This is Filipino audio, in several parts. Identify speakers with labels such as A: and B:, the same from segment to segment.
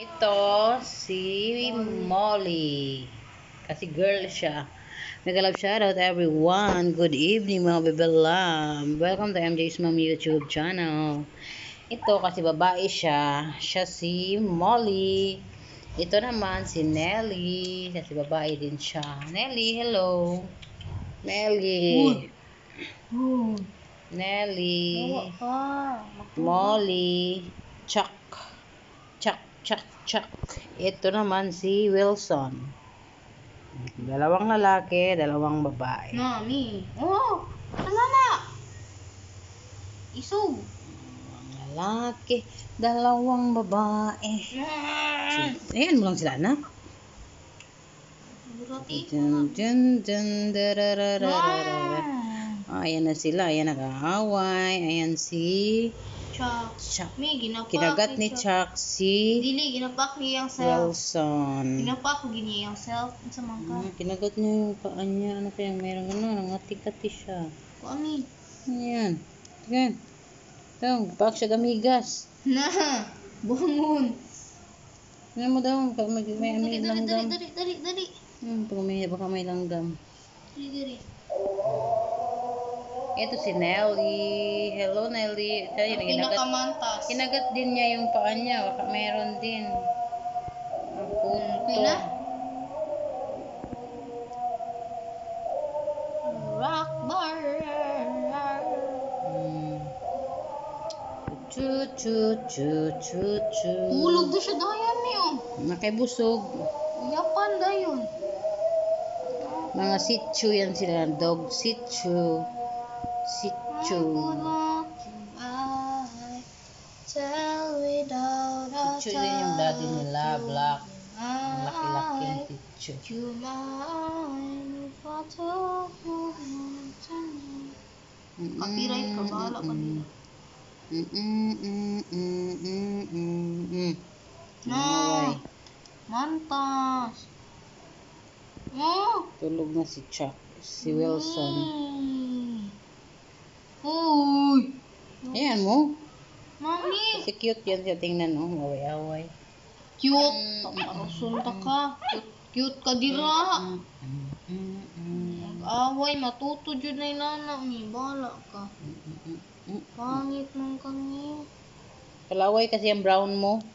A: Ito si Molly. Kasi girl siya. Nag-love shoutout everyone. Good evening mga bebelam. Welcome to MJ's Mom YouTube channel. Ito kasi babae siya. Siya si Molly. Ito naman si Nelly. Kasi babae din siya. Nelly, hello. Nelly. Nelly. Molly. Chuck. Chuck. Ito naman si Wilson. Dalawang lalaki, dalawang babae.
B: Mami. Oh, ano na? Isog.
A: Dalawang lalaki, dalawang babae. Ayan mo lang sila, na? Ayan na sila. Ayan nag-aaway. Ayan si
B: Chuck. May ginapak
A: kinagat ni Chuck si
B: Dili, ginapak niya yung self.
A: Wilson.
B: Ginapak ko gini yung self. Sa mangka.
A: Kinagat niya yung paa niya. Ano kaya meron nangati-kati siya.
B: Kami.
A: Ayan. Ayan. Ito, pak siya gamigas.
B: Na. Bangun.
A: Ano mo daw? May langgam.
B: Dali.
A: Baka may langgam.
B: Dali.
A: Ito si Nelly. Hello, Nelly. Tayo,
B: Pinakamantas.
A: kinagat din niya yung paa niya. Baka meron din. Ang punto.
B: Pina? Rock bar. Hulog na siya dayan niyo.
A: Nakibusog.
B: Yapan dayon.
A: Mga sitchu yan sila. Dog sitchu. Sitchu din yung daddy nila. Black. Ang laki-laking sitchu.
B: Copyright ka, bahala ka din. No. Mantas. Oh.
A: Tulog na si Chuck. Si Wilson.
B: Uy.
A: Ayan mo.
B: Mami.
A: Kasi cute yan siya. Tingnan mo. Away-away.
B: Cute. Takarosunta ka. Cute ka dira. Mag-away. Matuto dyan na inana. Bahala ka. Pangit man kami.
A: Palaway kasi ang brown mo.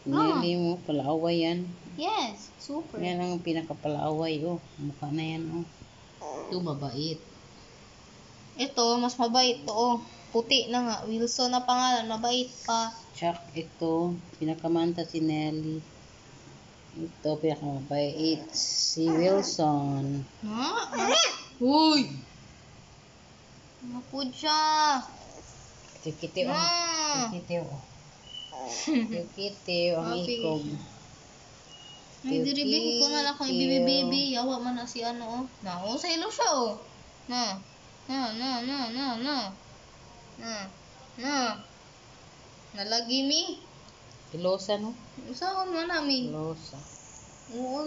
A: Nelly mo. Palaway yan.
B: Yes. Super.
A: Yan ang pinakapalaway. Oh. Mukha na yan. Oh. Ito mabait.
B: Ito, mas mabait to. Oh. Puti na nga. Wilson na pangalan. Mabait pa.
A: Chuck, ito. Pinakamanta si Nelly. Ito, pinakamabait. Si Wilson.
B: Ha? Uy! Napod siya.
A: Kitiw ang kitiw. Kitiw ang ikog.
B: May diribing ko na lang kung ibibi-baby. Yawa man na si ano. Na, sa ilo siya oh. Na. Nalagi mi.
A: Pilosa, no?
B: Usaon mo namin.
A: Pilosa.
B: Oo.